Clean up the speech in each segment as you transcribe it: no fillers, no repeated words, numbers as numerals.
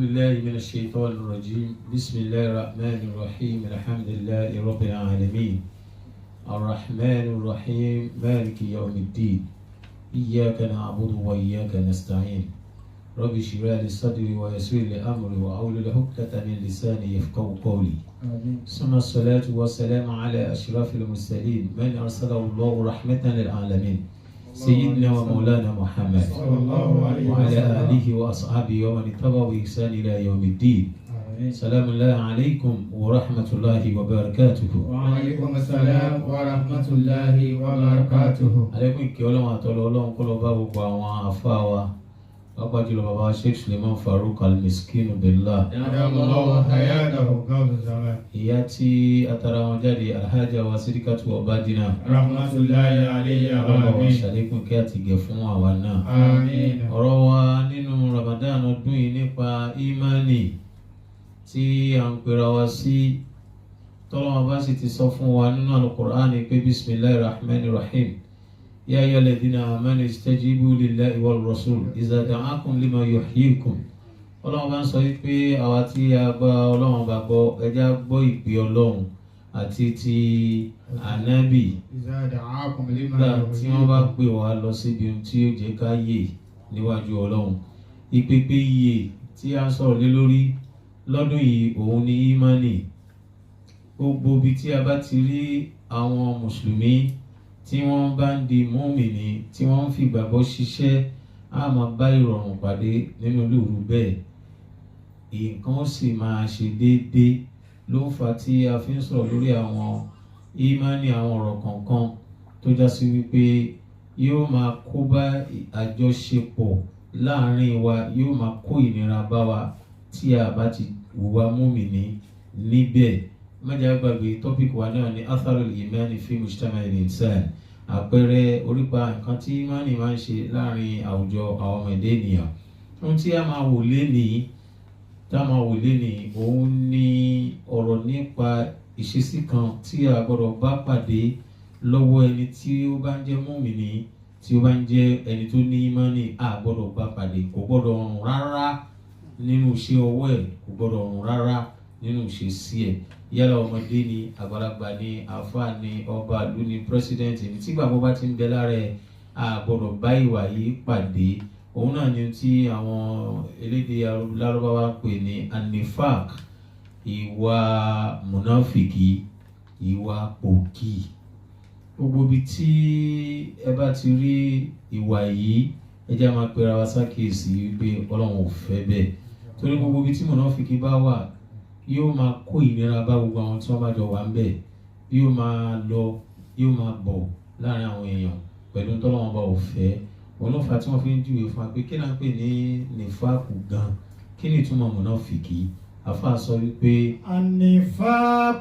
بالله من الشيطان الرجيم بسم الله الرحمن الرحيم الحمد لله رب العالمين الرحمن الرحيم مالك يوم الدين إياك نعبد وإياك نستعين رب اشرح لي صدري ويسر لي أمري وأحلل عقدة من لساني يفقهوا قولي ثم الصلاة والسلام على أشرف المرسلين من أرسله الله رحمة للعالمين سيدنا ومولانا محمد صلى الله عليه وعلى وسلم. آله وأصحابه ومن اتبعه بإحسان إلى يوم الدين. سلام الله عليكم ورحمة الله وبركاته. وعليكم السلام ورحمة الله وبركاته. عليكم الكلام وطول الله كل باب وعفاوة. أبا جل بابا شيخ سليمان فاروق المسكين بالله. أدام الله حياته قبل الزمان. ياتي أترى جدي الحاجة وسرقة وبادنا. رحمة الله عليه آمين. ṣàlékún kí a ti gẹ̀ fún àwa náà. آمين. ọ̀rọ̀ wa nínú Ramadan ọdún yìí nípa ìmánì tí à ń pera wa sí tọ́lọ́wọ́n bá sì ti sọ fún wa nínú Al-Qur'an pé bismillahir rahmanir rahim ya ayyuhal ladhina amanu istajibu lillahi wal rasul iza da'akum lima yuhyikum. ọlọ́wọ́n bá ń sọ pé àwa tí a bá ọlọ́wọ́n bá gbọ́ ẹja gbọ́ ìpè ọlọ́run àti ti ànábì إذا دعاكم لما nígbà tí wọ́n bá يحييكم. pè wá lọ síbi ohun tí ó jẹ́ ká yè níwájú ọlọ́run. ìpèpè iye tí a ń sọ̀rọ̀ lé lórí lọ́dún yìí òun ni ìmánì. gbogbo ibi tí a bá ti rí àwọn mùsùlùmí tí wọ́n bá ń di mùmínì tí wọ́n ń fi ìgbàgbọ́ ṣiṣẹ́ á máa bá ìrọ̀rùn pàdé nínú lóru bẹ́ẹ̀. nǹkan ó sì máa ṣe déédéé ló ń fa tí a fi ń sọ̀rọ̀ lórí àwọn ìmánì àwọn ọ̀rọ̀ kọ̀ọ̀kan tó já sí wípé yóò máa kó bá àjọṣepọ̀ láàrin wa, yóò máa kó ìnira bá wa tí a bá ti hùwà mùmínì níbẹ̀. májà gbàgbé tọ́pìkì wa náà ni atharul imani fi mujtama'il insan, àpẹẹrẹ orípa nǹkan tí ìmánì máa ń ṣe láàrin àwùjọ àwọn ọmọ ẹ̀dá ènìyàn. ohun tí a máa wò lénìí òun ni ọ̀rọ̀ nípa ìṣesí kan tí a gbọ́dọ̀ bá pàdé lọ́wọ́ ẹni tí ó bá ń jẹ́ mùmínì, tí ó bá ń jẹ́ ẹni tó ní ìmánì. A gbọ́dọ̀ bá pàdé, kò gbọ́dọ̀ rùn rárá nínú iṣẹ́ ọwọ́ ẹ̀, kò gbọ́dọ̀ rùn rárá nínú ìṣesí ẹ̀. yálà ọmọdé ni, àgbàlagbà ni, àfáà ni, ọba ìlú ni, pírẹsidẹ́ǹtì ni, tí gbàgbọ́ bá ti ń bẹ lára ẹ̀, a gbọ́dọ̀ bá ìwà yìí pàdé. òun náà ni tí àwọn elédè Lárúbáwá pè ní anifak, ìwà mùnáfìkì, ìwà pòkì. gbogbo ibi tí ẹ bá ti rí ìwà yìí, ẹ jẹ́ máa pera wa sákèésí wípé Ọlọ́run ò fẹ́ bẹ́ẹ̀. torí gbogbo ibi tí mùnáfìkì bá wà yóò máa kó ìnira bá gbogbo àwọn tí wọ́n bá jọ wà ń bẹ̀. yóò máa lọ, yóò máa bọ̀ láàrin àwọn èèyàn pẹ̀lú tọ́lọ́wọ́n bá ò fẹ́. òun ló fà tí wọ́n fi ń júwe fún wa pé kí náà ń pè ní nífàkù gan, kí ni ìtumọ̀ mùnáfìkì. àfa sọ wípé النفاق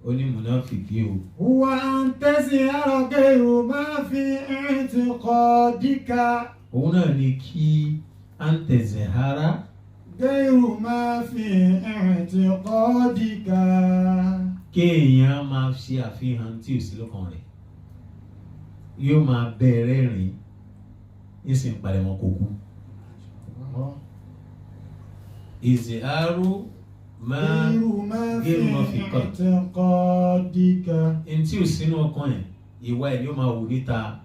ó ní mùnáfìkì o, هو أن تزهر غير ما في اعتقادك òun náà ni kí à ń tẹ̀sẹ̀ hara غير ما في اعتقادك. kéèyàn máa ṣe àfihàn tí ò sí lọ́kàn rẹ̀. yóò máa bẹ̀rẹ̀ rìn nísìnyí palẹ̀mọ́ kò kú. ìzìhárù máa غير ما في غير ما في قلب. اعتقادك. ẹni tí ò sínú ọkàn ẹ̀, ìwà ẹ̀ yóò máa wù níta.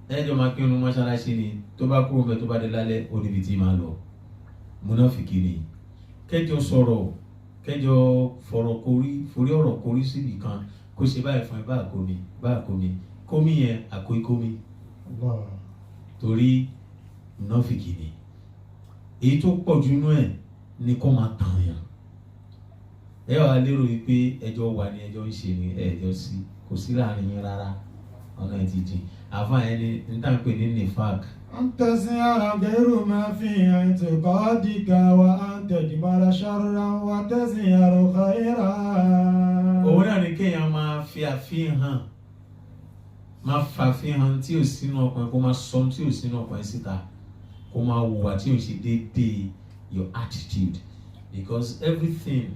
ẹjọ́ máa kí irun mọ́ṣáláṣí ni, tó bá kúrò mẹ́ tó bá dé lálẹ́ ó níbi tí máa lọ. múnáfìkì ni. kẹjọ sọ̀rọ̀, kẹjọ forí ọ̀rọ̀ korí síbì kan, kó ṣe báyìí fún ẹ bá àkómi kómi yẹn àkómi الله. torí múnáfìkì ni. èyí tó pọ̀ jù nú ẹ̀ ni kó máa tàn yàn. ẹ wà lérò wípé ẹjọ́ wà ní ẹjọ́ ń ṣe ní ẹjọ́ sí, kò sí láàrin yín rárá, ọ̀nà ẹ̀ ti jìn. àfáà ẹni níta ń pè ní nifak. أن تزهر غير ما في اعتقادك وأن تدمر شرا وتزهر خيرا. òun náà ni kéèyàn máa fi àfihàn tí ò sínú ọkàn, kó máa sọ tí ò sínú ọkàn síta, kó máa hùwà tí ò ṣe déédéé your attitude, because everything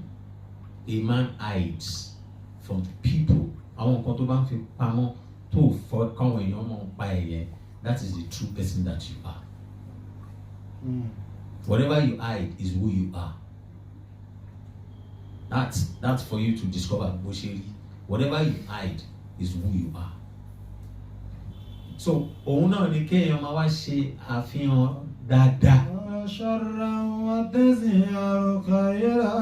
a man hides from people, àwọn nǹkan tó bá ń fi pamọ́ tó fọ́ káwọn èèyàn máa ń pa ẹ̀yẹ, that is the true person that you are. Whatever you hide is who you are. That's for you to discover. Whatever you hide is who you are. So òun náà ni kéèyàn máa wá ṣe àfihàn dáadáa. شرا وتزهر خيرا.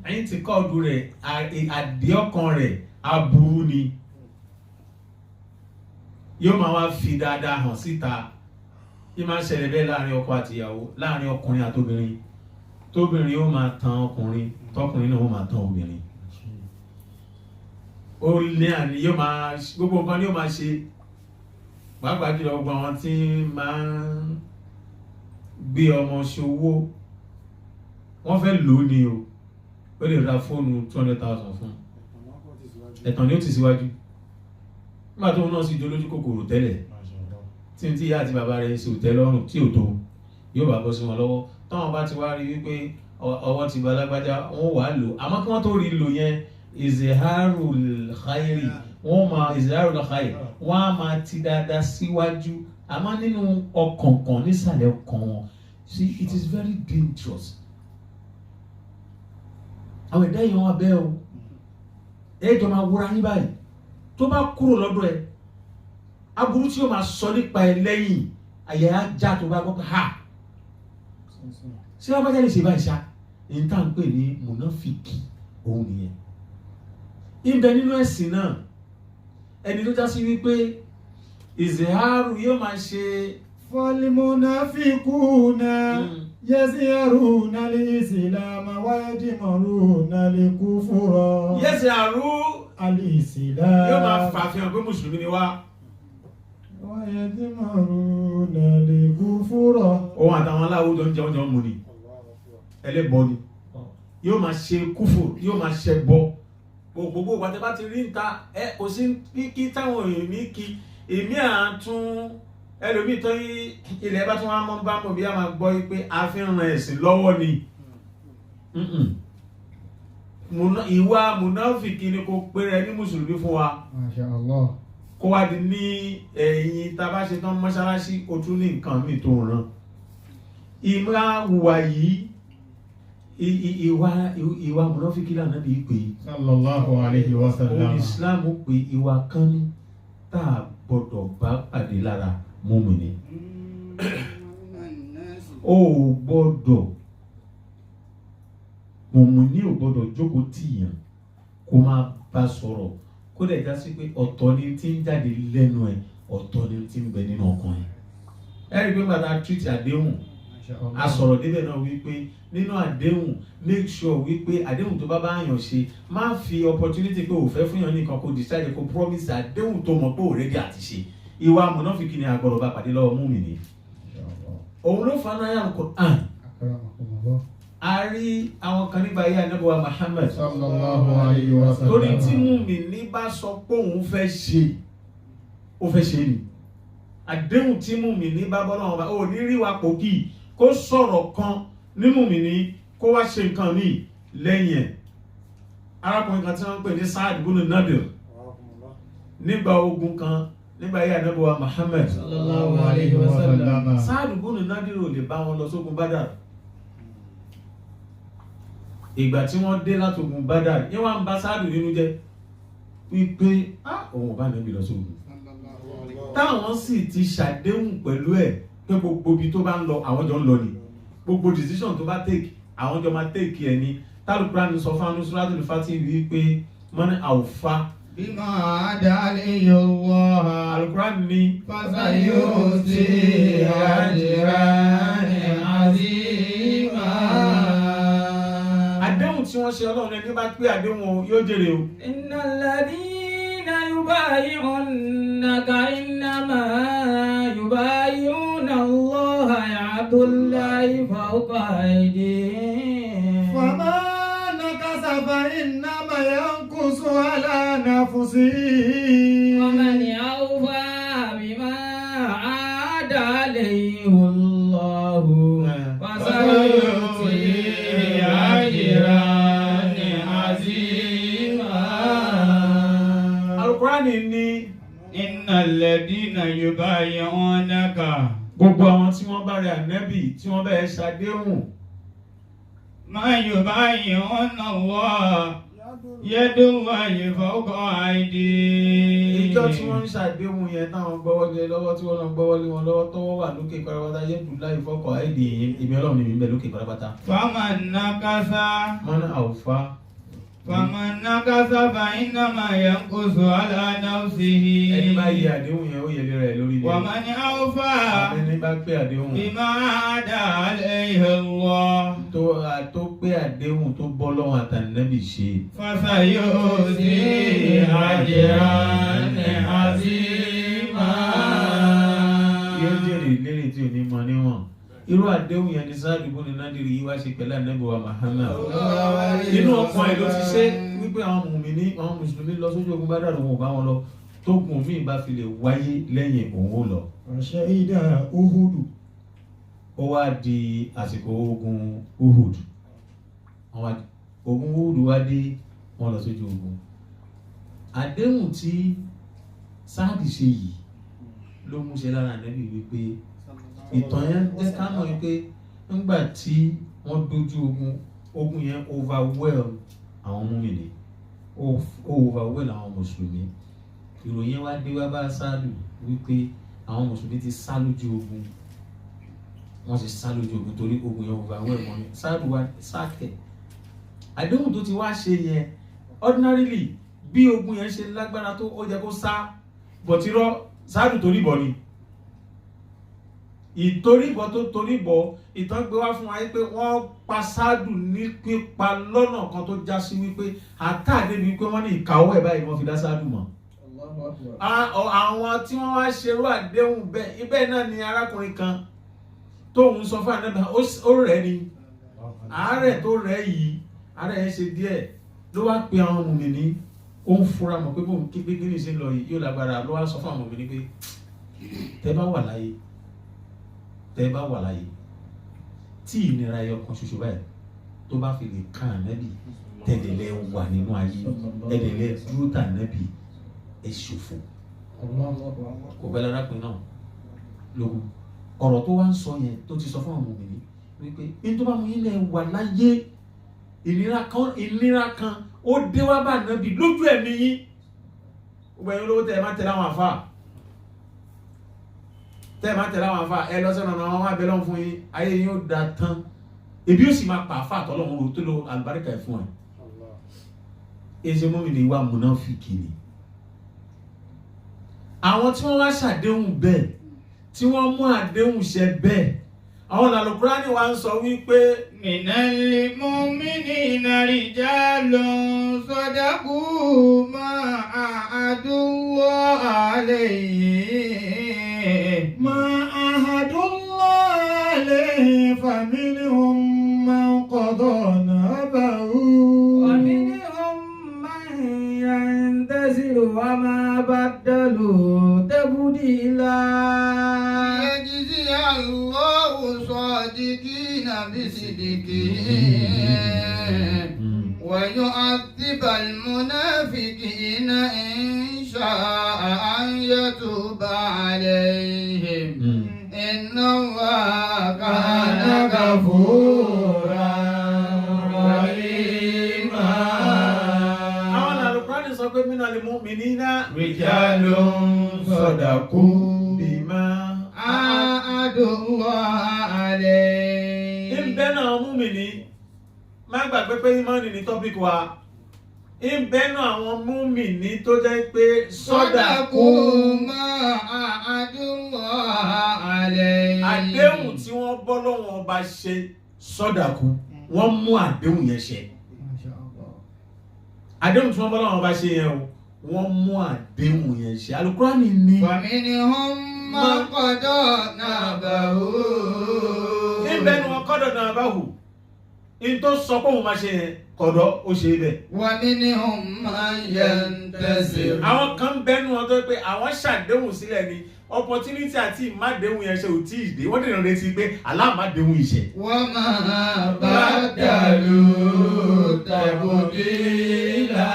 Ẹ̀yin ti kọ́ ọdún rẹ̀ àdéhọ́kan rẹ̀ aburú ni. Yóò máa wá fi dáadáa hàn síta. Yóò máa ṣẹlẹ̀ bẹ́ẹ̀ láàrin ọkọ àti ìyàwó, láàrin ọkùnrin àti obìnrin. Tóbìnrin ó máa tan ọkùnrin, tọkùnrin náà ó máa tan obìnrin. Ó ní àní yóò máa gbogbo nǹkan ni yóò máa ṣe. Pàápàá jùlọ gbogbo àwọn tí máa ń gbé ọmọ ṣòwò, wọ́n fẹ́ lò ó ni o. Ó lè ra fóònù 200,000 fún. Ẹ̀tàn ni ó ti síwájú. Nígbà tó náà sì jolójú kòkòrò tẹ́lẹ̀. Tí ìyá àti bàbá rẹ̀ ṣe òtẹ́ lọ́rùn tí ò tó, yóò bá bọ́ sí wọn lọ́wọ́. Táwọn bá ti wá rí wípé ọwọ́ ti ba lágbájá, wọ́n wà lò. Àmọ́ kí wọ́n tó rí lò yẹn, izharul khairi, wọ́n máa izharul khairi, wọ́n á máa ti dáadáa síwájú. Àmọ́ nínú ọkàn nísàlẹ̀ ọkàn wọn, see, it is very dangerous. Àwọn ẹ̀dá yẹn wọ́n bẹ́ẹ̀ o. Ẹ̀jọ̀ máa wúra yín báyìí. Tó bá kúrò lọ́dọ̀ ẹ̀, aburú tí ó máa sọ nípa ẹ lẹ́yìn, àyà á já tó bá gbọ́ pé ha. Ṣé wọ́n bá jáde ṣe báyìí ṣá? Èyí tá à ń pè ní mùnáfìkì òun nìyẹn. Ibẹ̀ nínú ẹ̀sìn náà, ẹni tó já sí wípé ìzìhárù yóò máa ṣe. فالمنافقون يزهرون الإسلام ويدمرون الكفر. Yẹ́sìárù الإسلام yóò máa fàfihàn pé mùsùlùmí ni wá. ويدمرون الكفر. Òun àtàwọn aláwo jọ ń jẹun jọ ń mu ni. Ẹlẹ́bọ ni. Yóò máa ṣe kúfù, yóò máa ṣe bọ. Gbogbo ìgbà tí bá ti rí níta, kò sí kí táwọn èèyàn ní kí èmi àtún ẹlòmíì tó yí ilẹ̀ bá tún wá mọ́ bá mọ̀ bí a máa gbọ́ pé a fi ń ran ẹ̀sìn lọ́wọ́ ni. Ìwà mùnáfìkì ni kò péré ní mùsùlùmí fún wa. Masha Allah. Kó wá di ní ẹ̀yìn tá a bá ṣe tán mọ́ṣáláṣí o tún ní nǹkan míì tó ń ràn. Ìmúra hùwà yìí ìwà mùnáfìkì lànà bí pé. Sallallahu alayhi wa sallam. Òun Islam pé ìwà kan ní tá a gbọdọ̀ bá pàdé lára mùmínì. Ó gbọdọ̀ mùmínì ò gbọdọ̀ jókòó tìyàn kó máa bá sọ̀rọ̀ kó dẹ̀ já sí pé ọ̀tọ̀ ni tí ń jáde lẹ́nu ẹ̀, ọ̀tọ̀ ni tí ń bẹ nínú ọkàn ẹ̀. Ẹ rí i pé bàtà treat àdéhùn, a sọ̀rọ̀ débẹ̀ náà wípé nínú àdéhùn make sure wípé àdéhùn tó bá yàn ṣe má fi opportunity pé ò fẹ́ fún yàn nìkan kó decide kó promise àdéhùn tó mọ̀ pé ò ready àti ṣe. Ìwà mùnáfìkì ni àgbọ̀dọ̀ bá pàdé lọ́wọ́ mùmínì. Òun ló fa náà Al-Qur'an. A rí àwọn kan nígbà yí Ànábì wa Muhammad sallallahu alayhi wa sallam. torí tí mùmínì bá sọ pé òun fẹ́ ṣe, ó fẹ́ ṣe ni. Àdéhùn tí mùmínì bá bọ́ lọ́wọ́ bá ò ní rí wa pòkì kó sọ̀rọ̀ kan ní mùmínì kó wá ṣe nǹkan míì lẹ́yìn ẹ̀. Arákùnrin kan tí wọ́n ń pè ní Sa'ad ibn Nadir nígbà ogun kan nígbà yí Ànábì wa Muhammad sallallahu alayhi wa sallam. Sa'ad ibn Nadir ò lè bá wọn lọ sógun Badar. Ìgbà tí wọ́n dé látogun Badar yẹn wá ń bá Sa'ad nínú jẹ́ wípé òun ò bá Ànábì lọ sógun. Táwọn sì ti ṣàdéhùn pẹ̀lú ẹ̀ pé gbogbo ibi tó bá ń lọ àwọn jọ ń lọ ni, gbogbo decision tó bá take àwọn jọ máa take ẹ̀ ni. Al-Qur'an sọ fún Suratul Fatih wípé man awfa bima ada alayhi Allah. Al-Qur'an ní fasayu'ti ajran azima. Àdéhùn tí wọ́n ṣe Ọlọ́run ẹni bá pé àdéhùn yóò jèrè o. Innal ladhina yubayi'unaka innama yubayi'una Allaha yadullahi fawqa aydihim. Faman nakasa fa innama yankusu ala nafsihi. Waman awfa bima ahada alayhi Allahu fasayu'tihi ajran azima. Al-Qur'an ní innal ladina yubayi'unaka. gbogbo àwọn tí wọ́n bá rẹ ànábì tí wọ́n bẹ̀rẹ̀ ṣàdéhùn ما يبايعون الله يد الله فوق أيديهم. ìjọ tí wọ́n ń ṣàdéhùn yẹn táwọn gbọ́wọ́lé lọ́wọ́ tí wọ́n lọ gbọ́wọ́lé wọn lọ́wọ́ tọ́wọ́ wà lókè pátápátá yẹ́dùn láì fọ́kọ̀ àìdí ìmí ọlọ́run ní ìbẹ̀ lókè pátápátá. فمن نكث mọ́nà àwùfá فمن نكث فإنما ينكث على نفسه. ẹni bá yẹ àdéhùn yẹn ó yẹ lé rẹ̀ lórí ilé. ومن أوفى ẹni bá pé àdéhùn بما عاد عليه الله tó pé àdéhùn tó bọ́ lọ́wọ́ àtànẹ́bì ṣe. فسيؤتيه أجرا عظيما. yóò jèrè lérè tí ò ní mọ níwọ̀n. irú àdéhùn yẹn ni Sáàdù bun Nádírì yìí wá ṣe pẹ̀lú ànábì wa Muhammad. nínú ọkàn ẹ̀ ló ti ṣe wípé àwọn mùmíní àwọn mùsùlùmí lọ sójú ogun Bádàrù wọn ò bá wọn lọ tó gùn míì bá fi lè wáyé lẹ́yìn òun ó lọ. Ṣahida Uhudu. ó wá di àsìkò ogun Uhud ogun Uhud wá dé wọn lọ sójú ogun. àdéhùn tí Sáàdì ṣe yìí ló mú ṣe lára ànábì wípé ìtàn yẹn jẹ́ ká mọ̀ wípé nígbà tí wọ́n dojú ogun yẹn overwhelm àwọn mùmínì overwhelm àwọn mùsùlùmí. ìròyìn wá dé wá bá Sáàdù wípé àwọn mùsùlùmí ti sá lójú ogun wọ́n ti sá lójú ogun torí ogun yẹn overwhelm wọn ni Sáàdù wá sáàkẹ̀. àdéhùn tó ti wá ṣe yẹn ordinarily bí ogun yẹn ṣe lágbára tó ó jẹ́ kó sá bọ̀tírọ́ Sáàdù torí bọ̀ ni ìtoríbọ̀ tó toríbọ̀ ìtàn gbé wá fún wa pé wọ́n pa Sáàdù ní pípa lọ́nà kan tó já sí wípé àtàdé ni wípé wọ́n ní ìkàwọ́ ẹ̀ báyìí wọ́n fi dá Sáàdù mọ̀. àwọn tí wọ́n wá ṣerú àdéhùn bẹ́ẹ̀ ibẹ̀ náà ni arákùnrin kan tóun sọ fún ànábì ó rẹ̀ ni àárẹ̀ tó rẹ̀ yìí àárẹ̀ yẹn ṣe díẹ̀ ló wá pe àwọn mùmínì ó ń fura mọ̀ pé bóun kí pé kíni ṣe ń lọ yìí yóò lágbára ló wá sọ fún àwọn mùmínì pé tẹ́ bá wà láyé tí ìnira ẹyọ kan ṣoṣo báyìí tó bá fi lè kàn ànábì tẹ̀lé wà nínú ayé ẹ̀dẹ̀lẹ̀ dúró tà ànábì ẹ̀ ṣòfò kò bẹ́ẹ̀ lárákùnrin náà lóhùn ọ̀rọ̀ tó wá ń sọ yẹn tó ti sọ fún àwọn mùmínì wípé ní tó bá mú yín lẹ̀ wà láyé ìnira kan ó dé wá bá ànábì lójú ẹ̀mí yín gbogbo ẹ̀yin olówó tẹ̀ ẹ má tẹ̀lé àwọn àfà ẹ lọ sọ́nà àwọn ọmọ abẹ́lọ́ fún yín ayé yín ó da tán ebi ó sì máa pa àfà àtọ́lọ́run ro tó lo àlùbáríkà ẹ̀ fún ẹ̀ ẹ̀ṣẹ̀ mọ́mìnì ìwà mùnáfíkì ni àwọn tí wọ́n wá ṣàdéhùn bẹ́ẹ̀ tí wọ́n mú àdéhùn ṣẹ bẹ́ẹ̀ àwọn Al-Qur'ani wa ń sọ wípé minal mu'minina rijalun sadaqu ma ahadullah alayhi faminhum man qada nahbahu wa minhum man yantaziru wa ma badalu tabdila. الله صادقين بصدقهم ويعذب المنافقين إن شاء أن يتوب عليهم إن الله كان غفورا رحيما. àwọn Al-Qur'ani sọ pé minal mu'minina rijalun sadaqu bima ìbẹ́ náà múmìnì má gbàgbé pé ìmọ̀ọ́nì ní tọ́pìkì wa ìbẹ́ náà àwọn múmìnì tó jẹ́ pé sọ́dàkú àdéhùn tí wọ́n bọ́ lọ́wọ́ ọba ṣe sọ́dàkú wọ́n mú àdéhùn yẹn ṣẹ àdéhùn tí wọ́n bọ́ lọ́wọ́ ọba ṣe yẹn o wọ́n mú àdéhùn yẹn ṣẹ Al-Qur'ani ní. faminhum man qada nahbahu. níbẹ̀ ni wọ́n kọ́dọ̀ nahbahu in tó sọ pé òun máa ṣe yẹn kọ̀dọ̀ ó ṣe é bẹ̀. wa minhum man yantazir. àwọn kan bẹ́nu wọn tó pé àwọn ṣàdéhùn sílẹ̀ ni opportunity àti ìmádéhùn yẹn ṣe ò tí ì dé wọ́n dènà retí pé aláàmádéhùn ìṣẹ̀. wa ma badalu tabdila.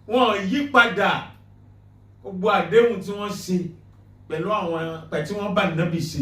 wọ́n yí padà gbogbo àdéhùn tí wọ́n ṣe pẹ̀lú àwọn tí wọ́n bá nábì ṣe